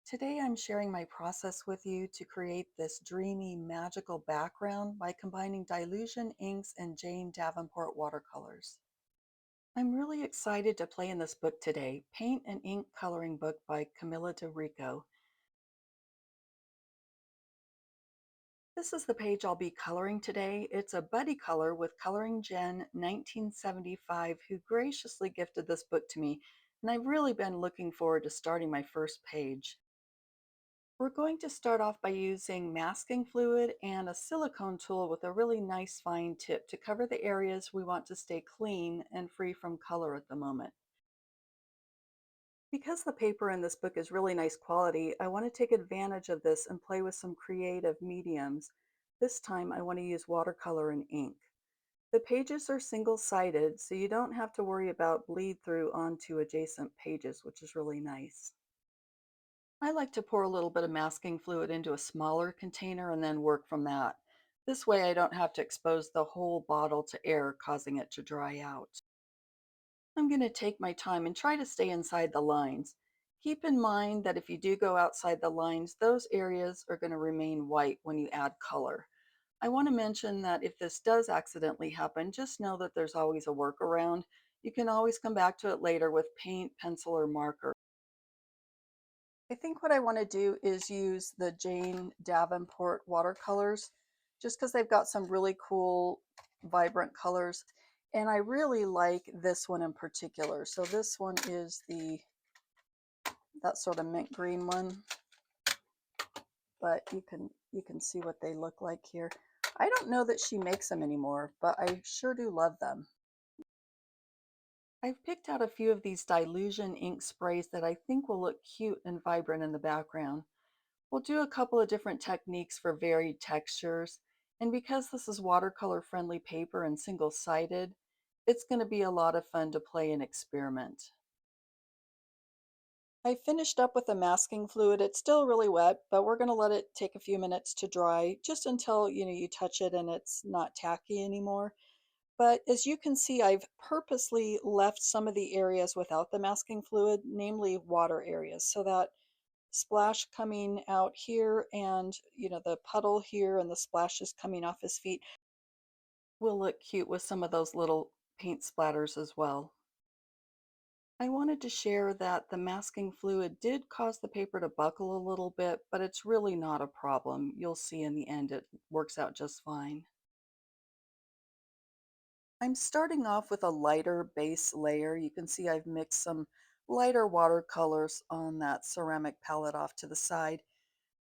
Today I'm sharing my process with you to create this dreamy, magical background by combining Dylusion inks and Jane Davenport watercolors. I'm really excited to play in this book today, Paint and Ink Coloring Book by Camilla de Rico. This is the page I'll be coloring today. It's a buddy color with Coloring Gen 1975, who graciously gifted this book to me, and I've really been looking forward to starting my first page. We're going to start off by using masking fluid and a silicone tool with a really nice fine tip to cover the areas we want to stay clean and free from color at the moment. Because the paper in this book is really nice quality, I want to take advantage of this and play with some creative mediums. This time I want to use watercolor and ink. The pages are single-sided, so you don't have to worry about bleed through onto adjacent pages, which is really nice. I like to pour a little bit of masking fluid into a smaller container and then work from that. This way I don't have to expose the whole bottle to air, causing it to dry out. I'm going to take my time and try to stay inside the lines. Keep in mind that if you do go outside the lines, those areas are going to remain white when you add color. I want to mention that if this does accidentally happen, just know that there's always a workaround. You can always come back to it later with paint, pencil, or marker. I think what I want to do is use the Jane Davenport watercolors just because they've got some really cool, vibrant colors. And I really like this one in particular. So this one is that sort of mint green one, but you can see what they look like here. I don't know that she makes them anymore, but I sure do love them. I've picked out a few of these Dylusion ink sprays that I think will look cute and vibrant in the background. We'll do a couple of different techniques for varied textures, and because this is watercolor friendly paper and single-sided, it's going to be a lot of fun to play and experiment. I finished up with the masking fluid. It's still really wet, but we're going to let it take a few minutes to dry just until you touch it and it's not tacky anymore. But as you can see, I've purposely left some of the areas without the masking fluid, namely water areas, so that splash coming out here and the puddle here and the splashes coming off his feet will look cute with some of those little paint splatters as well. I wanted to share that the masking fluid did cause the paper to buckle a little bit, but it's really not a problem. You'll see in the end it works out just fine. I'm starting off with a lighter base layer. You can see I've mixed some lighter watercolors on that ceramic palette off to the side.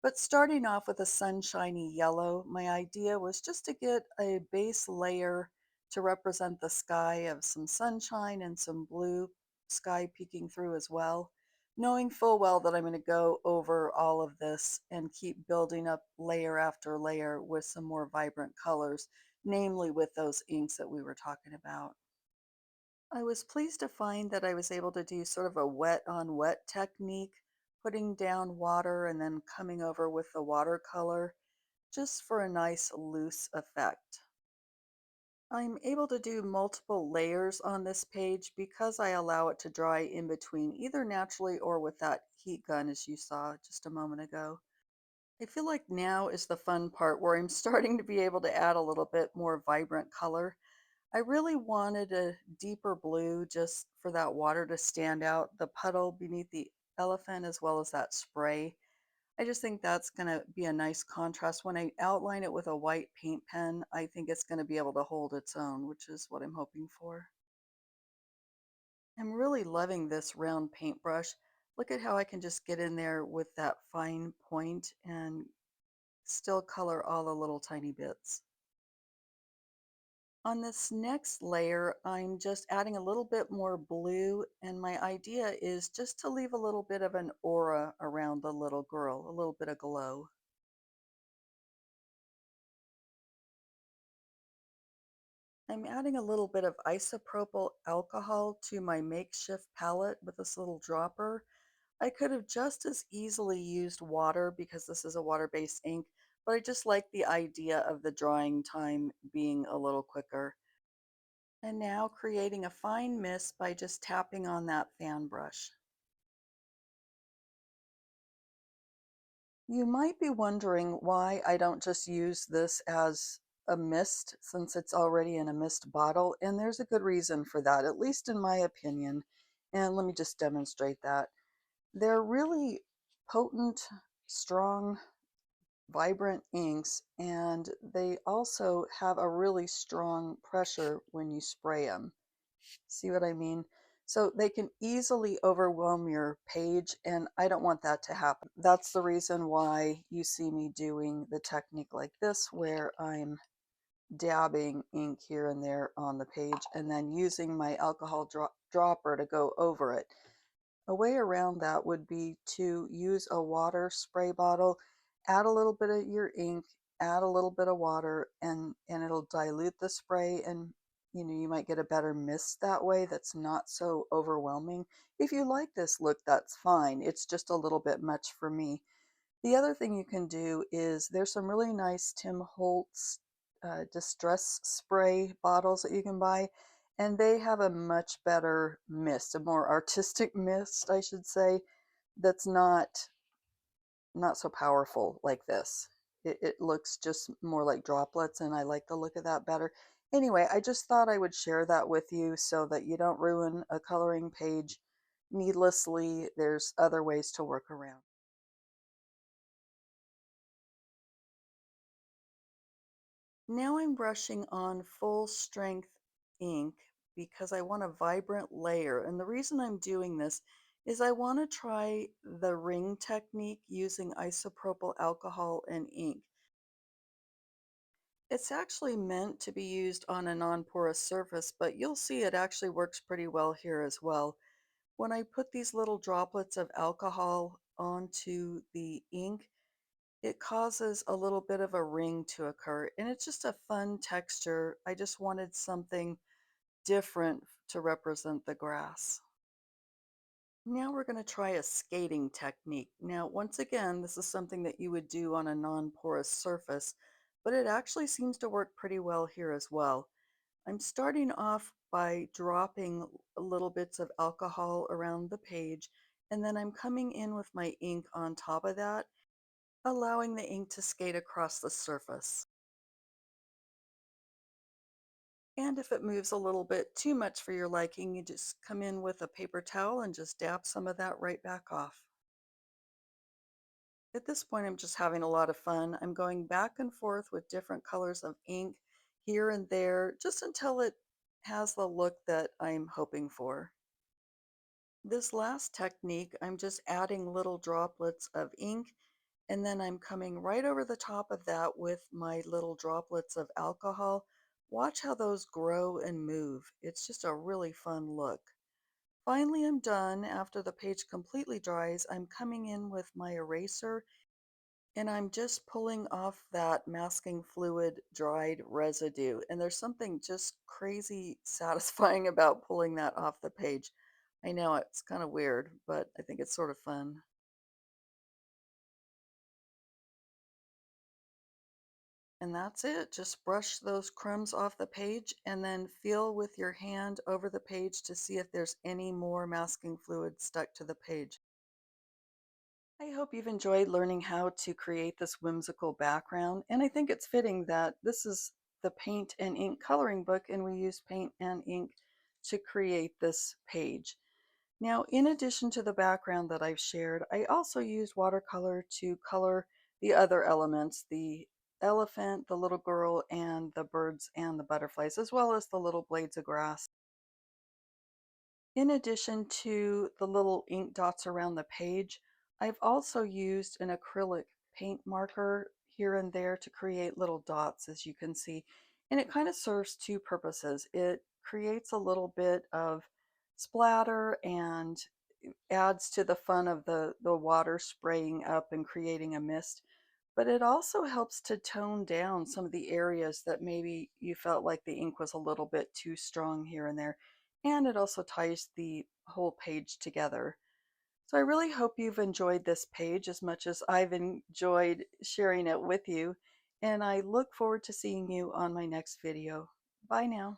But starting off with a sunshiny yellow, my idea was just to get a base layer to represent the sky of some sunshine and some blue sky peeking through as well, knowing full well that I'm going to go over all of this and keep building up layer after layer with some more vibrant colors, namely with those inks that we were talking about. I was pleased to find that I was able to do sort of a wet on wet technique, putting down water and then coming over with the watercolor just for a nice loose effect. I'm able to do multiple layers on this page because I allow it to dry in between, either naturally or with that heat gun as you saw just a moment ago. I feel like now is the fun part where I'm starting to be able to add a little bit more vibrant color. I really wanted a deeper blue just for that water to stand out, the puddle beneath the elephant as well as that spray. I just think that's going to be a nice contrast. When I outline it with a white paint pen, I think it's going to be able to hold its own, which is what I'm hoping for. I'm really loving this round paintbrush. Look at how I can just get in there with that fine point and still color all the little tiny bits. On this next layer, I'm just adding a little bit more blue, and my idea is just to leave a little bit of an aura around the little girl, a little bit of glow. I'm adding a little bit of isopropyl alcohol to my makeshift palette with this little dropper. I could have just as easily used water because this is a water-based ink, but I just like the idea of the drying time being a little quicker. And now creating a fine mist by just tapping on that fan brush. You might be wondering why I don't just use this as a mist since it's already in a mist bottle, and there's a good reason for that, at least in my opinion. And let me just demonstrate that. They're really potent, strong, vibrant inks, and they also have a really strong pressure when you spray them. See what I mean? So they can easily overwhelm your page, and I don't want that to happen. That's the reason why you see me doing the technique like this, where I'm dabbing ink here and there on the page and then using my alcohol dropper to go over it. A way around that would be to use a water spray bottle, add a little bit of your ink, add a little bit of water, and it'll dilute the spray, and you might get a better mist that way that's not so overwhelming. If you like this look, that's fine. It's just a little bit much for me. The other thing you can do is there's some really nice Tim Holtz distress spray bottles that you can buy, and they have a much better mist, a more artistic mist, I should say, that's not so powerful like this. It looks just more like droplets, and I like the look of that better. Anyway, I just thought I would share that with you so that you don't ruin a coloring page needlessly. There's other ways to work around. Now I'm brushing on full strength ink because I want a vibrant layer. And the reason I'm doing this is I want to try the ring technique using isopropyl alcohol and ink. It's actually meant to be used on a non-porous surface, but you'll see it actually works pretty well here as well. When I put these little droplets of alcohol onto the ink, it causes a little bit of a ring to occur, and it's just a fun texture. I just wanted something different to represent the grass. Now we're going to try a skating technique. Now, once again, this is something that you would do on a non-porous surface, but it actually seems to work pretty well here as well. I'm starting off by dropping little bits of alcohol around the page, and then I'm coming in with my ink on top of that, allowing the ink to skate across the surface. And if it moves a little bit too much for your liking, you just come in with a paper towel and just dab some of that right back off. At this point, I'm just having a lot of fun. I'm going back and forth with different colors of ink here and there, just until it has the look that I'm hoping for. This last technique, I'm just adding little droplets of ink, and then I'm coming right over the top of that with my little droplets of alcohol. Watch how those grow and move. It's just a really fun look. Finally, I'm done. After the page completely dries, I'm coming in with my eraser, and I'm just pulling off that masking fluid dried residue. And there's something just crazy satisfying about pulling that off the page. I know it's kind of weird, but I think it's sort of fun. And that's it. Just brush those crumbs off the page and then feel with your hand over the page to see if there's any more masking fluid stuck to the page. I hope you've enjoyed learning how to create this whimsical background, and I think it's fitting that this is the paint and ink coloring book and we use paint and ink to create this page. Now, in addition to the background that I've shared, I also used watercolor to color the other elements, the elephant, the little girl, and the birds and the butterflies, as well as the little blades of grass. In addition to the little ink dots around the page, I've also used an acrylic paint marker here and there to create little dots, as you can see. And it kind of serves two purposes. It creates a little bit of splatter and adds to the fun of the water spraying up and creating a mist. But it also helps to tone down some of the areas that maybe you felt like the ink was a little bit too strong here and there. And it also ties the whole page together. So I really hope you've enjoyed this page as much as I've enjoyed sharing it with you. And I look forward to seeing you on my next video. Bye now.